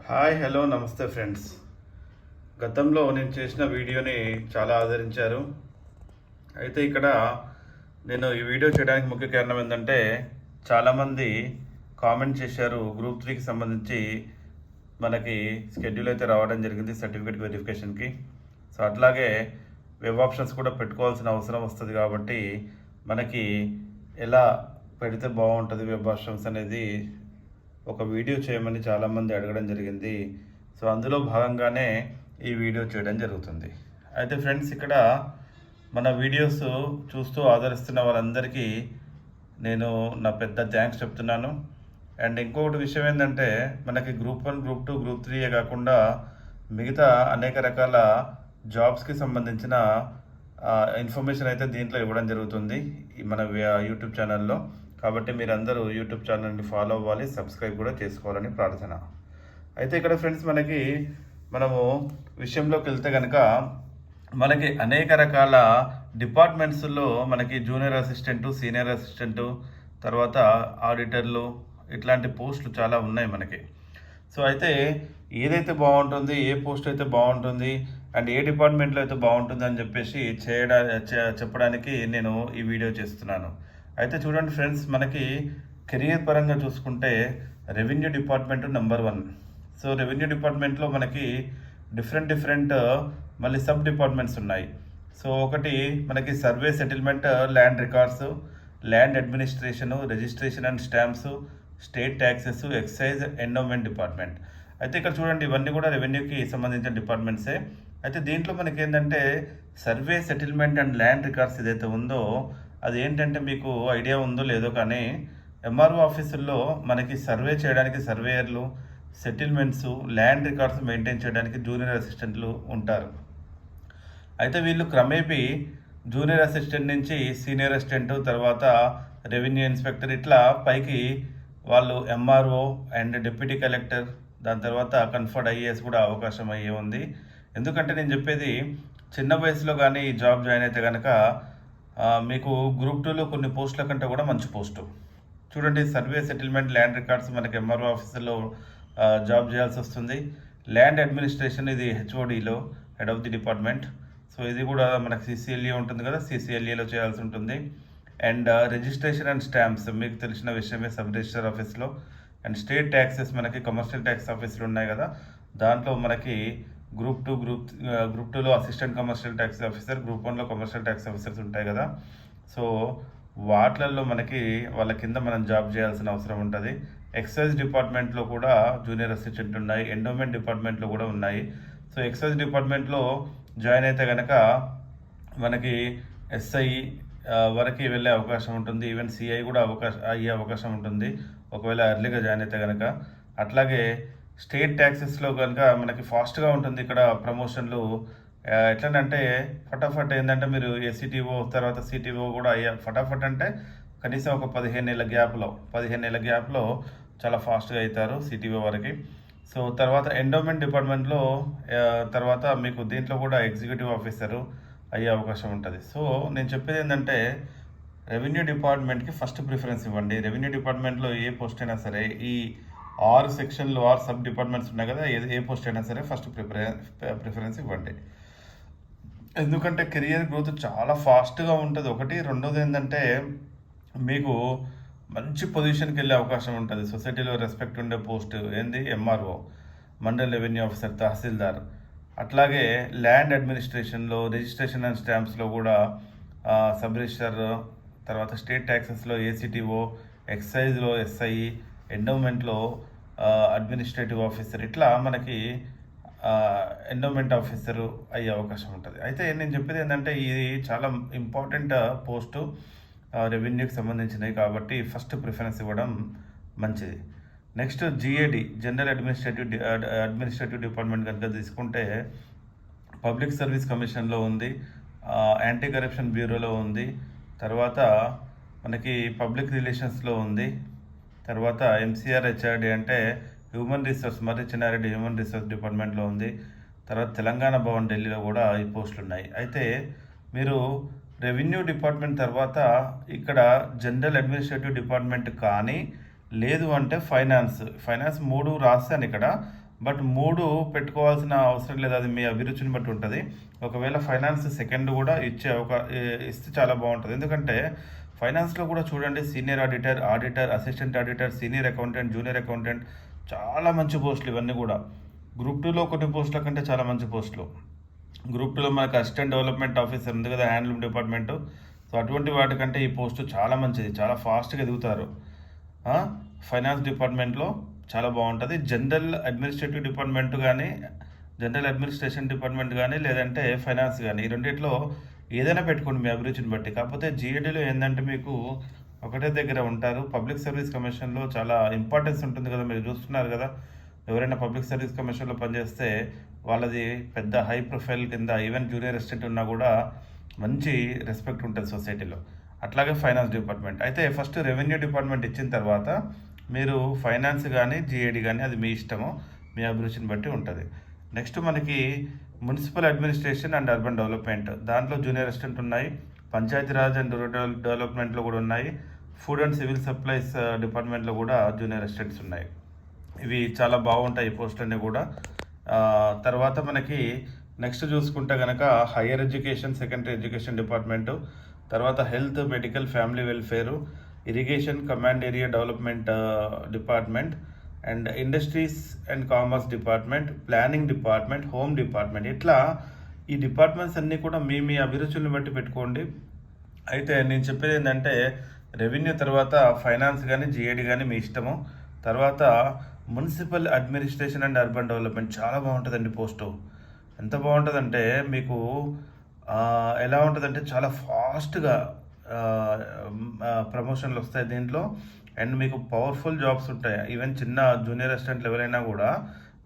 Hi hello నమస్తే friends. గతంలో నేను చేసిన వీడియోని చాలా ఆదరించారు. అయితే ఇక్కడ నేను ఈ వీడియో చేయడానికి ముఖ్య కారణం ఏంటంటే, చాలామంది కామెంట్ చేశారు గ్రూప్ 3కి సంబంధించి మనకి షెడ్యూల్ అయితే రావడం జరిగింది సర్టిఫికేట్ వెరిఫికేషన్కి. సో అట్లాగే వెబ్ ఆప్షన్స్ కూడా పెట్టుకోవాల్సిన అవసరం వస్తుంది కాబట్టి మనకి ఎలా పెడితే బాగుంటుంది వెబ్ ఆప్షన్స్ అనేది ఒక వీడియో చేయమని చాలామంది అడగడం జరిగింది. సో అందులో భాగంగానే ఈ వీడియో చేయడం జరుగుతుంది. అయితే ఫ్రెండ్స్, ఇక్కడ మన వీడియోస్ చూస్తూ ఆదరిస్తున్న వాళ్ళందరికీ నేను నా పెద్ద థ్యాంక్స్ చెప్తున్నాను. అండ్ ఇంకొకటి విషయం ఏంటంటే, మనకి గ్రూప్ 1, గ్రూప్ 2, గ్రూప్ 3 కాకుండా మిగతా అనేక రకాల జాబ్స్కి సంబంధించిన ఇన్ఫర్మేషన్ అయితే దీంట్లో ఇవ్వడం జరుగుతుంది మన యూట్యూబ్ ఛానల్లో. కాబట్టి మీరందరూ యూట్యూబ్ ఛానల్ని ఫాలో అవ్వాలి, సబ్స్క్రైబ్ కూడా చేసుకోవాలని ప్రార్థన. అయితే ఇక్కడ ఫ్రెండ్స్, మనము విషయంలోకి వెళ్తే కనుక మనకి అనేక రకాల డిపార్ట్మెంట్స్లో మనకి జూనియర్ అసిస్టెంటు, సీనియర్ అసిస్టెంటు, తర్వాత ఆడిటర్లు, ఇట్లాంటి పోస్టులు చాలా ఉన్నాయి మనకి. సో అయితే ఏదైతే బాగుంటుంది, ఏ పోస్ట్ అయితే బాగుంటుంది అండ్ ఏ డిపార్ట్మెంట్లో అయితే బాగుంటుంది అని చెప్పేసి చెప్పడానికి నేను ఈ వీడియో చేస్తున్నాను. అయితే చూడండి ఫ్రెండ్స్, మనకి కెరియర్ పరంగా చూసుకుంటే revenue department number 1. So revenue డిపార్ట్మెంట్లో మనకి డిఫరెంట్ మళ్ళీ సబ్ డిపార్ట్మెంట్స్ ఉన్నాయి. సో ఒకటి మనకి survey, settlement, land records, land administration, registration and stamps, state taxes, excise, endowment department. అయితే ఇక్కడ చూడండి, ఇవన్నీ కూడా రెవెన్యూకి సంబంధించిన డిపార్ట్మెంట్సే. అయితే దీంట్లో మనకి ఏంటంటే survey, settlement and land records ఏదైతే ఉందో అది ఏంటంటే, మీకు ఐడియా ఉందో లేదో కానీ ఎంఆర్ఓ ఆఫీసుల్లో మనకి సర్వే చేయడానికి సర్వేయర్లు, సెటిల్మెంట్స్, ల్యాండ్ రికార్డ్స్ మెయింటైన్ చేయడానికి జూనియర్ అసిస్టెంట్లు ఉంటారు. అయితే వీళ్ళు క్రమేపీ జూనియర్ అసిస్టెంట్ నుంచి సీనియర్ అసిస్టెంట్, తర్వాత రెవెన్యూ ఇన్స్పెక్టర్, ఇట్లా పైకి వాళ్ళు ఎంఆర్ఓ అండ్ డిప్యూటీ కలెక్టర్, దాని తర్వాత కన్ఫర్డ్ ఐఏఎస్ కూడా అవకాశం అయ్యే ఉంది. ఎందుకంటే నేను చెప్పేది, చిన్న వయసులో కానీ ఈ జాబ్ జాయిన్ అయితే కనుక మీకు గ్రూప్ 2లో కొన్ని పోస్టుల కంటే కూడా మంచి పోస్టు. చూడండి, సర్వే, సెటిల్మెంట్, ల్యాండ్ రికార్డ్స్ మనకి ఎంఆర్ఓ ఆఫీసులో జాబ్ చేయాల్సి వస్తుంది. ల్యాండ్ అడ్మినిస్ట్రేషన్ ఇది హెచ్ఓడిలో, head of the department. So ఇది కూడా మనకి సిసిఎల్ఏ ఉంటుంది కదా, సిసిఎల్ఏలో చేయాల్సి ఉంటుంది. అండ్ రిజిస్ట్రేషన్ అండ్ స్టాంప్స్ మీకు తెలిసిన విషయమే, సబ్ రిజిస్టర్ ఆఫీస్లో. అండ్ స్టేట్ ట్యాక్సెస్ మనకి కమర్షియల్ ట్యాక్స్ ఆఫీసులు ఉన్నాయి కదా, దాంట్లో మనకి గ్రూప్ 2లో assistant commercial tax officer, group 1లో కమర్షియల్ ట్యాక్స్ ఆఫీసర్స్ ఉంటాయి కదా. సో వాటిల్లో మనకి వాళ్ళ కింద మనం జాబ్ చేయాల్సిన అవసరం ఉంటుంది. ఎక్సైజ్ డిపార్ట్మెంట్లో కూడా జూనియర్ అసిస్టెంట్ ఉన్నాయి, ఎండోమెంట్ డిపార్ట్మెంట్లో కూడా ఉన్నాయి. సో ఎక్సైజ్ డిపార్ట్మెంట్లో జాయిన్ అయితే కనుక మనకి ఎస్ఐ వరకు వెళ్ళే అవకాశం ఉంటుంది. ఈవెన్ సిఐ కూడా అయ్యే అవకాశం ఉంటుంది ఒకవేళ ఎర్లీగా జాయిన్ అయితే కనుక. అట్లాగే స్టేట్ ట్యాక్సెస్లో కనుక మనకి ఫాస్ట్గా ఉంటుంది ఇక్కడ ప్రమోషన్లు. ఎట్లనంటే ఫటాఫట్ ఏంటంటే, మీరు ఏసీటీఓ తర్వాత సిటీఓ కూడా ఫటాఫట్ అంటే కనీసం ఒక 15 నెలల గ్యాప్లో చాలా ఫాస్ట్గా అవుతారు సిటీఓ వరకు. సో తర్వాత ఎండోమెంట్ డిపార్ట్మెంట్లో తర్వాత మీకు దీంట్లో కూడా ఎగ్జిక్యూటివ్ ఆఫీసరు అయ్యే అవకాశం ఉంటుంది. సో నేను చెప్పేది ఏంటంటే, రెవెన్యూ డిపార్ట్మెంట్కి ఫస్ట్ ప్రిఫరెన్స్ ఇవ్వండి. రెవెన్యూ డిపార్ట్మెంట్లో ఏ పోస్ట్ అయినా సరే, ఈ 6 సెక్షన్లు 6 సబ్ డిపార్ట్మెంట్స్ ఉన్నాయి కదా, ఏ పోస్ట్ అయినా సరే ఫస్ట్ ప్రిఫరెన్స్ ఇవ్వండి. ఎందుకంటే కెరియర్ గ్రోత్ చాలా ఫాస్ట్గా ఉంటుంది ఒకటి. రెండోది ఏంటంటే, మీకు మంచి పొజిషన్కి వెళ్ళే అవకాశం ఉంటుంది. సొసైటీలో రెస్పెక్ట్ ఉండే పోస్ట్ ఏంది, MRO, mandal revenue officer, tahsildar. అట్లాగే ల్యాండ్ అడ్మినిస్ట్రేషన్లో, రిజిస్ట్రేషన్ అండ్ స్టాంప్స్లో కూడా సబ్ రిజిస్టర్, తర్వాత స్టేట్ ట్యాక్సెస్లో ఏసీటీఓ, ఎక్సైజ్లో ఎస్ఐ, ఎండోమెంట్లో అడ్మినిస్ట్రేటివ్ ఆఫీసర్, ఇట్లా మనకి ఎండోమెంట్ ఆఫీసరు అయ్యే అవకాశం ఉంటుంది. అయితే నేను చెప్పేది ఏంటంటే, ఇది చాలా ఇంపార్టెంట్ పోస్టు, రెవెన్యూకి సంబంధించినవి కాబట్టి ఫస్ట్ ప్రిఫరెన్స్ ఇవ్వడం మంచిది. Next GAD, general administrative department కనుక తీసుకుంటే పబ్లిక్ సర్వీస్ కమిషన్లో ఉంది, యాంటీ కరప్షన్ బ్యూరోలో ఉంది, తర్వాత మనకి పబ్లిక్ రిలేషన్స్లో ఉంది, తర్వాత ఎంసీఆర్ హెచ్ఆర్డి అంటే హ్యూమన్ రిసోర్స్, మరి చిన్నారెడ్డి హ్యూమన్ రిసోర్స్ డిపార్ట్మెంట్లో ఉంది. తర్వాత తెలంగాణ భవన్ ఢిల్లీలో కూడా ఈ పోస్టులు ఉన్నాయి. అయితే మీరు రెవెన్యూ డిపార్ట్మెంట్ తర్వాత ఇక్కడ జనరల్ అడ్మినిస్ట్రేటివ్ డిపార్ట్మెంట్ కానీ లేదు అంటే ఫైనాన్స్ 3 రాశాను ఇక్కడ. బట్ 3 పెట్టుకోవాల్సిన అవసరం లేదు, అది మీ అభిరుచిని బట్టి ఉంటుంది. ఒకవేళ ఫైనాన్స్ సెకండ్ కూడా ఇస్తే చాలా బాగుంటుంది. ఎందుకంటే ఫైనాన్స్లో కూడా చూడండి, senior auditor, assistant auditor, senior accountant, junior accountant, చాలా మంచి పోస్టులు ఇవన్నీ కూడా. గ్రూప్ 2లో కొన్ని పోస్టుల కంటే చాలా మంచి పోస్టులు. గ్రూప్ 2లో మనకు అసిస్టెంట్ డెవలప్మెంట్ ఆఫీసర్ ఉంది కదా, హ్యాండ్లూమ్ డిపార్ట్మెంటు. సో అటువంటి వాటికంటే ఈ పోస్టు చాలా మంచిది, చాలా ఫాస్ట్గా ఎదుగుతారు. ఫైనాన్స్ డిపార్ట్మెంట్లో చాలా బాగుంటుంది. జనరల్ అడ్మినిస్ట్రేటివ్ డిపార్ట్మెంట్ కానీ, జనరల్ అడ్మినిస్ట్రేషన్ డిపార్ట్మెంట్ కానీ, లేదంటే ఫైనాన్స్ కానీ, ఈ రెండిట్లో ఏదైనా పెట్టుకోండి మీ అభిరుచిని బట్టి. కాకపోతే జీఏడీలో ఏంటంటే మీకు ఒకటే దగ్గర ఉంటారు. పబ్లిక్ సర్వీస్ కమిషన్లో చాలా ఇంపార్టెన్స్ ఉంటుంది కదా, మీరు చూస్తున్నారు కదా. ఎవరైనా పబ్లిక్ సర్వీస్ కమిషన్లో పనిచేస్తే వాళ్ళది పెద్ద హై ప్రొఫైల్ కింద, ఈవెన్ జూనియర్ అసిస్టెంట్ ఉన్నా కూడా మంచి రెస్పెక్ట్ ఉంటుంది సొసైటీలో. అట్లాగే ఫైనాన్స్ డిపార్ట్మెంట్ అయితే ఫస్ట్ రెవెన్యూ డిపార్ట్మెంట్ ఇచ్చిన తర్వాత మీరు ఫైనాన్స్ కానీ జీఏడీ కానీ అది మీ ఇష్టము, మీ అభిరుచిని బట్టి ఉంటుంది. నెక్స్ట్ మనకి municipal administration and urban development, దాంట్లో జూనియర్ అసిస్టెంట్ ఉన్నాయి. పంచాయతీరాజ్ అండ్ రూరల్ డెవలప్మెంట్లో కూడా ఉన్నాయి. ఫుడ్ అండ్ సివిల్ సప్లైస్ డిపార్ట్మెంట్లో కూడా జూనియర్ అసిస్టెంట్స్ ఉన్నాయి. ఇవి చాలా బాగుంటాయి ఈ పోస్టులన్నీ కూడా. తర్వాత మనకి నెక్స్ట్ చూసుకుంటే కనుక higher education, secondary education department, తర్వాత health, medical, family welfare, irrigation, command area development department, and industries and commerce department, planning department, home department. ఇట్లా ఈ డిపార్ట్మెంట్స్ అన్నీ కూడా మీ అభిరుచులను బట్టి పెట్టుకోండి. అయితే నేను చెప్పేది ఏంటంటే రెవెన్యూ తర్వాత ఫైనాన్స్ కానీ జీఏడీ కానీ మీ ఇష్టము. తర్వాత municipal administration and urban development చాలా బాగుంటుందండి పోస్టు. ఎంత బాగుంటుందంటే మీకు ఎలా ఉంటుందంటే చాలా ఫాస్ట్గా ప్రమోషన్లు వస్తాయి దీంట్లో. అండ్ మీకు పవర్ఫుల్ జాబ్స్ ఉంటాయి. ఈవెన్ చిన్న జూనియర్ అసిస్టెంట్ లెవెల్ అయినా కూడా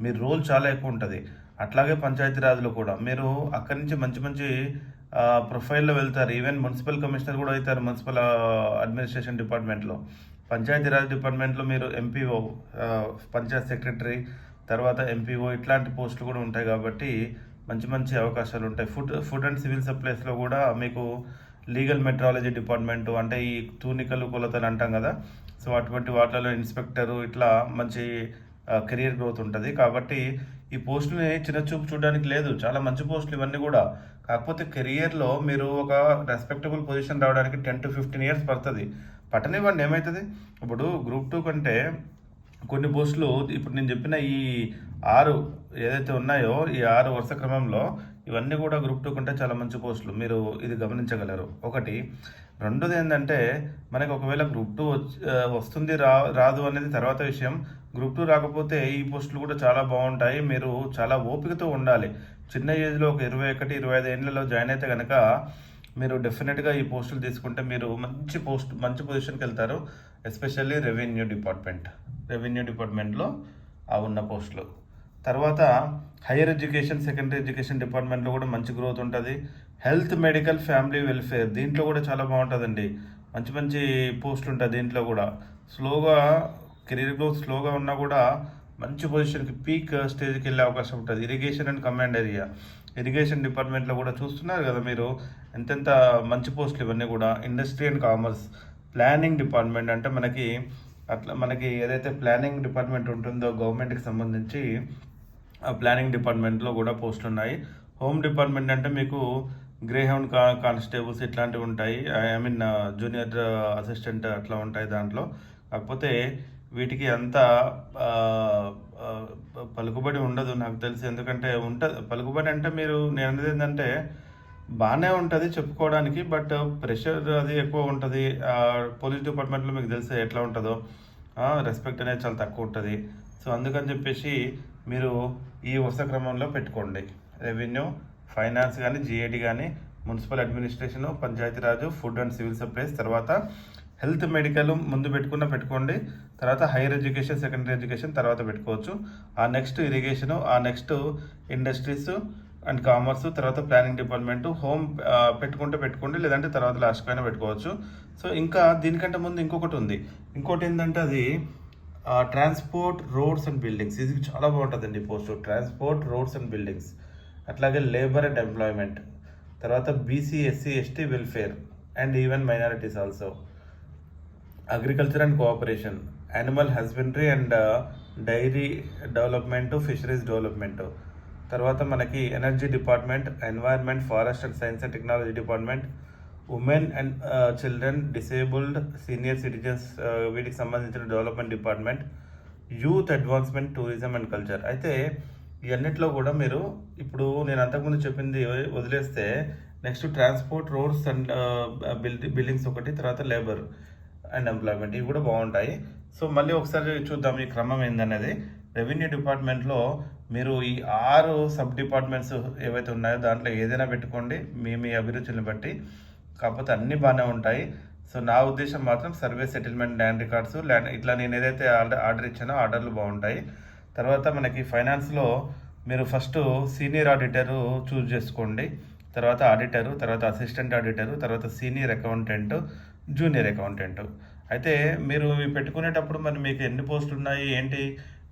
మీ రోల్ చాలా ఎక్కువ ఉంటుంది. అట్లాగే పంచాయతీరాజ్లో కూడా మీరు అక్కడి నుంచి మంచి మంచి ప్రొఫైల్లో వెళ్తారు. ఈవెన్ మున్సిపల్ కమిషనర్ కూడా అవుతారు మున్సిపల్ అడ్మినిస్ట్రేషన్ డిపార్ట్మెంట్లో. పంచాయతీరాజ్ డిపార్ట్మెంట్లో మీరు ఎంపీఓ, పంచాయత్ సెక్రటరీ, తర్వాత ఎంపీఓ, ఇట్లాంటి పోస్టులు కూడా ఉంటాయి. కాబట్టి మంచి మంచి అవకాశాలు ఉంటాయి. ఫుడ్ అండ్ సివిల్ సప్లైస్లో కూడా మీకు లీగల్ మెట్రాలజీ డిపార్ట్మెంటు, అంటే ఈ తూనికలు కొలతలు అంటాం కదా, సో అటువంటి వాటిలో ఇన్స్పెక్టరు, ఇట్లా మంచి కెరియర్ గ్రోత్ ఉంటుంది. కాబట్టి ఈ పోస్టుని చిన్న చూపు చూడడానికి లేదు, చాలా మంచి పోస్టులు ఇవన్నీ కూడా. కాకపోతే కెరియర్లో మీరు ఒక రెస్పెక్టబుల్ పొజిషన్ రావడానికి 10 to 15 years పడుతుంది. పట్టనివ్వండి, ఏమవుతుంది. ఇప్పుడు గ్రూప్ 2 కంటే కొన్ని పోస్టులు ఇప్పుడు నేను చెప్పిన ఈ 6 ఏదైతే ఉన్నాయో, ఈ 6 వరుస క్రమంలో ఇవన్నీ కూడా గ్రూప్ 2 కంటే చాలా మంచి పోస్టులు, మీరు ఇది గమనించగలరు. ఒకటి. రెండోది ఏంటంటే మనకి ఒకవేళ గ్రూప్ 2 వస్తుంది రాదు అనేది తర్వాత విషయం. గ్రూప్ 2 రాకపోతే ఈ పోస్టులు కూడా చాలా బాగుంటాయి. మీరు చాలా ఓపికతో ఉండాలి. చిన్న ఏజ్లో ఒక 21, 25 ఏళ్ళలో జాయిన్ అయితే కనుక మీరు డెఫినెట్గా ఈ పోస్టులు తీసుకుంటే మీరు మంచి పొజిషన్కి వెళ్తారు. ఎస్పెషల్లీ రెవెన్యూ డిపార్ట్మెంట్లో ఉన్న పోస్టులు. తర్వాత హైయర్ ఎడ్యుకేషన్, సెకండరీ ఎడ్యుకేషన్ డిపార్ట్మెంట్లో కూడా మంచి గ్రోత్ ఉంటుంది. హెల్త్, మెడికల్, ఫ్యామిలీ వెల్ఫేర్ దీంట్లో కూడా చాలా బాగుంటుందండి. మంచి మంచి పోస్టులు ఉంటాయి దీంట్లో కూడా. కెరీర్ గ్రోత్ స్లోగా ఉన్నా కూడా మంచి పొజిషన్కి, పీక్ స్టేజ్కి వెళ్ళే అవకాశం ఉంటుంది. Irrigation and command area, irrigation డిపార్ట్మెంట్లో కూడా చూస్తున్నారు కదా మీరు ఎంతెంత మంచి పోస్టులు ఇవన్నీ కూడా. Industry and commerce, planning department, అంటే మనకి ఏదైతే ప్లానింగ్ డిపార్ట్మెంట్ ఉంటుందో గవర్నమెంట్కి సంబంధించి ఆ ప్లానింగ్ డిపార్ట్మెంట్లో కూడా పోస్టులు ఉన్నాయి. హోమ్ డిపార్ట్మెంట్ అంటే మీకు గ్రేహౌండ్ కానిస్టేబుల్స్ ఇట్లాంటివి ఉంటాయి. జూనియర్ అసిస్టెంట్ అట్లా ఉంటాయి దాంట్లో. కాకపోతే వీటికి అంత పలుకుబడి ఉండదు నాకు తెలిసి. ఎందుకంటే పలుకుబడి అంటే నేను అనేది ఏంటంటే బాగానే ఉంటుంది చెప్పుకోవడానికి, బట్ ప్రెషర్ అది ఎక్కువ ఉంటుంది. పోలీస్ డిపార్ట్మెంట్లో మీకు తెలిసి ఎట్లా ఉంటుందో, రెస్పెక్ట్ అనేది చాలా తక్కువ ఉంటుంది. సో అందుకని చెప్పేసి మీరు ఈ వరుస క్రమంలో పెట్టుకోండి. రెవెన్యూ, ఫైనాన్స్ కానీ, జీఏడీ కానీ, municipal administration, Panchayati Raj, food and civil supplies, తర్వాత హెల్త్, మెడికల్ ముందు పెట్టుకోండి. తర్వాత హైయర్ ఎడ్యుకేషన్, సెకండరీ ఎడ్యుకేషన్ తర్వాత పెట్టుకోవచ్చు. ఆ నెక్స్ట్ ఇరిగేషను, ఆ నెక్స్ట్ ఇండస్ట్రీస్ అండ్ కామర్స్, తర్వాత ప్లానింగ్ డిపార్ట్మెంట్, హోమ్ పెట్టుకోండి, లేదంటే తర్వాత లాస్ట్కి అయినా పెట్టుకోవచ్చు. సో ఇంకా దీనికంటే ముందు ఇంకొకటి ఉంది. ఇంకోటి ఏంటంటే అది ట్రాన్స్పోర్ట్, రోడ్స్ అండ్ బిల్డింగ్స్. ఇది చాలా బాగుంటుందండి post. Transport, roads and buildings, అట్లాగే లేబర్ అండ్ ఎంప్లాయ్మెంట్, తర్వాత BC, SC, ST welfare and even minorities also, agriculture and cooperation, animal husbandry and dairy development, fisheries development. తర్వాత మనకి energy department, environment, forest and science and technology department, women and children, disabled, senior citizens, వీటికి సంబంధించిన development department, youth advancement, tourism and culture. అయితే ఇవన్నిట్లో కూడా మీరు ఇప్పుడు నేను అంతకుముందు చెప్పింది వదిలేస్తే next transport, roads and buildings ఒకటి, తర్వాత లేబర్ అండ్ ఎంప్లాయ్మెంట్, ఇవి కూడా బాగుంటాయి. సో మళ్ళీ ఒకసారి చూద్దాం ఈ క్రమం ఏందనేది. రెవెన్యూ డిపార్ట్మెంట్లో మీరు ఈ 6 సబ్ డిపార్ట్మెంట్స్ ఏవైతే ఉన్నాయో దాంట్లో ఏదైనా పెట్టుకోండి మీ మీ అభిరుచులను బట్టి, కాకపోతే అన్నీ బాగానే ఉంటాయి. సో నా ఉద్దేశం మాత్రం సర్వే, సెటిల్మెంట్, ల్యాండ్ రికార్డ్స్, ఇట్లా నేను ఏదైతే ఆర్డర్ ఇచ్చానో ఆర్డర్లు బాగుంటాయి. తర్వాత మనకి ఫైనాన్స్లో మీరు ఫస్ట్ సీనియర్ ఆడిటర్ చూస్ చేసుకోండి, తర్వాత ఆడిటరు, తర్వాత అసిస్టెంట్ ఆడిటరు, తర్వాత సీనియర్ అకౌంటెంట్, జూనియర్ అకౌంటెంట్. అయితే మీరు ఇవి పెట్టుకునేటప్పుడు మరి మీకు ఎన్ని పోస్టులు ఉన్నాయి ఏంటి,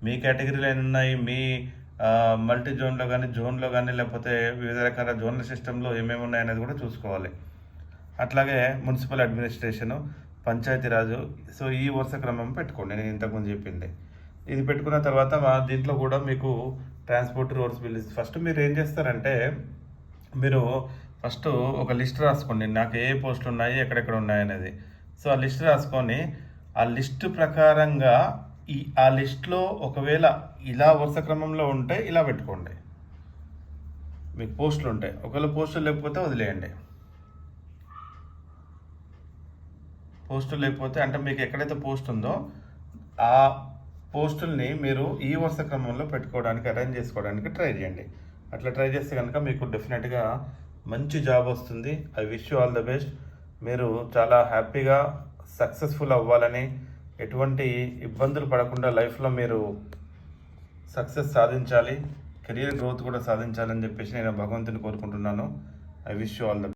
మీ కేటగిరీలో ఎన్ని ఉన్నాయి, మీ మల్టీ జోన్లో కానీ జోన్లో కానీ లేకపోతే వివిధ రకాల జోన్ల సిస్టంలో ఏమేమి ఉన్నాయనేది కూడా చూసుకోవాలి. అట్లాగే మున్సిపల్ అడ్మినిస్ట్రేషను, పంచాయతీరాజు. సో ఈ వరుస క్రమం పెట్టుకోండి నేను ఇంతకుముందు చెప్పింది. ఇది పెట్టుకున్న తర్వాత దీంట్లో కూడా మీకు ట్రాన్స్పోర్ట్, రోడ్స్, బిల్డింగ్స్. ఫస్ట్ మీరు ఏం చేస్తారంటే మీరు ఫస్ట్ ఒక లిస్ట్ రాసుకోండి, నాకు ఏ పోస్టులు ఉన్నాయి, ఎక్కడెక్కడ ఉన్నాయి అనేది. సో ఆ లిస్ట్ రాసుకొని ఆ లిస్ట్ ప్రకారంగా ఆ లిస్ట్లో ఒకవేళ ఇలా వరుస క్రమంలో ఉంటే ఇలా పెట్టుకోండి. మీకు పోస్టులు ఉంటాయి, ఒకవేళ పోస్టులు లేకపోతే వదిలేయండి. పోస్టులు లేకపోతే అంటే మీకు ఎక్కడైతే పోస్ట్ ఉందో ఆ పోస్టుల్ని మీరు ఈ వరుస క్రమంలో పెట్టుకోవడానికి, అరేంజ్ చేసుకోవడానికి ట్రై చేయండి. అట్లా ట్రై చేస్తే కనుక మీకు డెఫినెట్గా మంచి జాబ్ వస్తుంది. I wish you all the best. మీరు చాలా హ్యాపీగా సక్సెస్ఫుల్ అవ్వాలని, ఎటువంటి ఇబ్బందులు పడకుండా లైఫ్లో మీరు సక్సెస్ సాధించాలి, కెరియర్ గ్రోత్ కూడా సాధించాలని చెప్పేసి నేను భగవంతుని కోరుకుంటున్నాను. I wish you all the